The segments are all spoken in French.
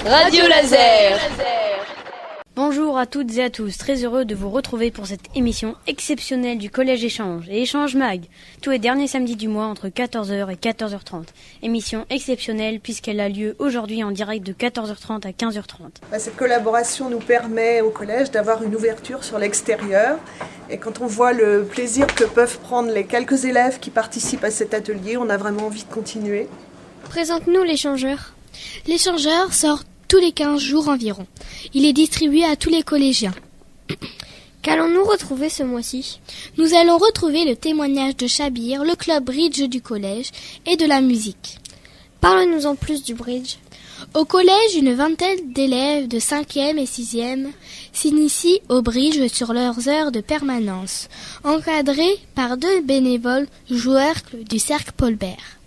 Radio Laser. Bonjour à toutes et à tous, très heureux de vous retrouver pour cette émission exceptionnelle du Collège Échange et Échange Mag, tous les derniers samedis du mois entre 14h et 14h30. Émission exceptionnelle puisqu'elle a lieu aujourd'hui en direct de 14h30 à 15h30. Cette collaboration nous permet au collège d'avoir une ouverture sur l'extérieur. Et quand on voit le plaisir que peuvent prendre les quelques élèves qui participent à cet atelier, on a vraiment envie de continuer. Présente-nous l'échangeur. L'échangeur sort tous les 15 jours environ. Il est distribué à tous les collégiens. Qu'allons-nous retrouver ce mois-ci ? Nous allons retrouver le témoignage de Chabir, le club bridge du collège et de la musique. Parle-nous en plus du bridge. Au collège, une vingtaine d'élèves de 5e et 6e s'initient au bridge sur leurs heures de permanence, encadrés par 2 bénévoles joueurs du cercle Paul Bert.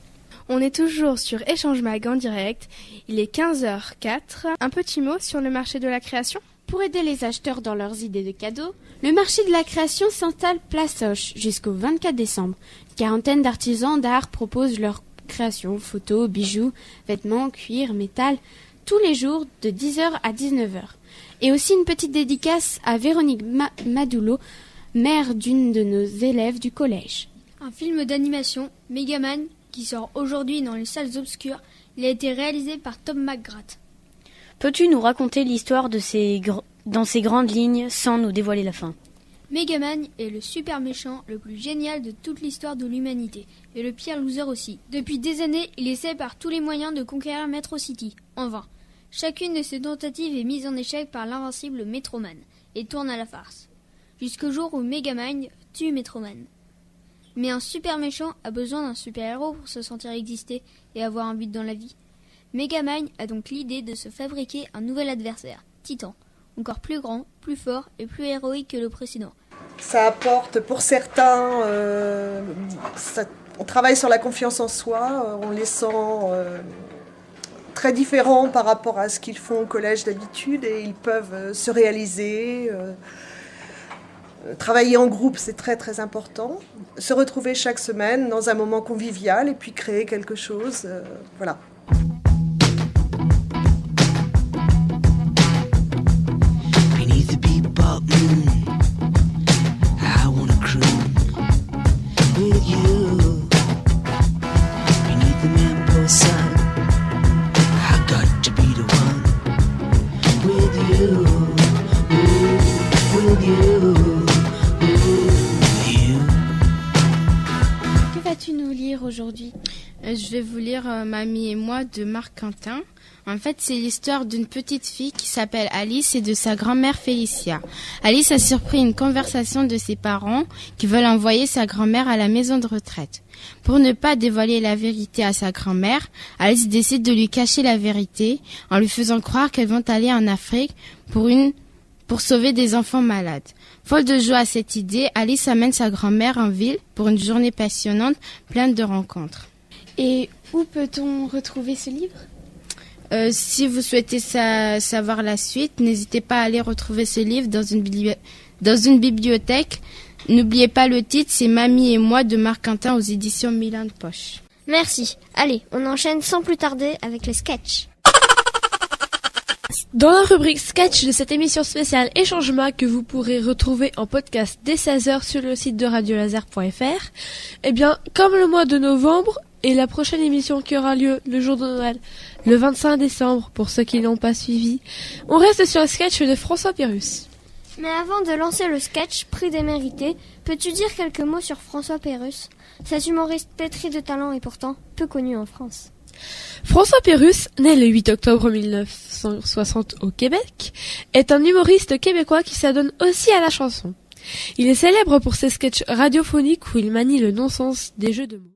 On est toujours sur Échange Mag en direct, il est 15h04. Un petit mot sur le marché de la création ? Pour aider les acheteurs dans leurs idées de cadeaux, le marché de la création s'installe place Hoche jusqu'au 24 décembre. Une quarantaine d'artisans d'art proposent leurs créations, photos, bijoux, vêtements, cuir, métal, tous les jours de 10h à 19h. Et aussi une petite dédicace à Véronique Madoulot, mère d'une de nos élèves du collège. Un film d'animation, Megaman, qui sort aujourd'hui dans les salles obscures, il a été réalisé par Tom McGrath. Peux-tu nous raconter l'histoire dans ces grandes lignes sans nous dévoiler la fin ? Megaman est le super méchant le plus génial de toute l'histoire de l'humanité, et le pire loser aussi. Depuis des années, il essaie par tous les moyens de conquérir Metro City, en vain. Chacune de ses tentatives est mise en échec par l'invincible Metroman, et tourne à la farce. Jusqu'au jour où Megaman tue Metroman. Mais un super méchant a besoin d'un super-héros pour se sentir exister et avoir un but dans la vie. Megaman a donc l'idée de se fabriquer un nouvel adversaire, Titan, encore plus grand, plus fort et plus héroïque que le précédent. Ça apporte pour certains, on travaille sur la confiance en soi, on les sent très différents par rapport à ce qu'ils font au collège d'habitude et ils peuvent se réaliser. Travailler en groupe, c'est très très important. Se retrouver chaque semaine dans un moment convivial et puis créer quelque chose, voilà. Aujourd'hui, je vais vous lire Mamie et moi de Marc Quentin. En fait, c'est l'histoire d'une petite fille qui s'appelle Alice et de sa grand-mère Félicia. Alice a surpris une conversation de ses parents qui veulent envoyer sa grand-mère à la maison de retraite. Pour ne pas dévoiler la vérité à sa grand-mère, Alice décide de lui cacher la vérité en lui faisant croire qu'elles vont aller en Afrique pour sauver des enfants malades. Folle de joie à cette idée, Alice amène sa grand-mère en ville pour une journée passionnante, pleine de rencontres. Et où peut-on retrouver ce livre ? Si vous souhaitez savoir la suite, n'hésitez pas à aller retrouver ce livre dans une bibliothèque. N'oubliez pas le titre, c'est Mamie et moi de Marc Quentin aux éditions Milan de Poche. Merci. Allez, on enchaîne sans plus tarder avec les sketchs. Dans la rubrique sketch de cette émission spéciale Échange Mag que vous pourrez retrouver en podcast dès 16h sur le site de radiolaser.fr, eh bien, comme le mois de novembre et la prochaine émission qui aura lieu le jour de Noël, le 25 décembre, pour ceux qui n'ont pas suivi, on reste sur le sketch de François Pérusse. Mais avant de lancer le sketch prix démérité, peux-tu dire quelques mots sur François Pérusse, cet humoriste pétri de talent et pourtant peu connu en France? François Pérusse, né le 8 octobre 1960 au Québec, est un humoriste québécois qui s'adonne aussi à la chanson. Il est célèbre pour ses sketchs radiophoniques où il manie le non-sens des jeux de mots.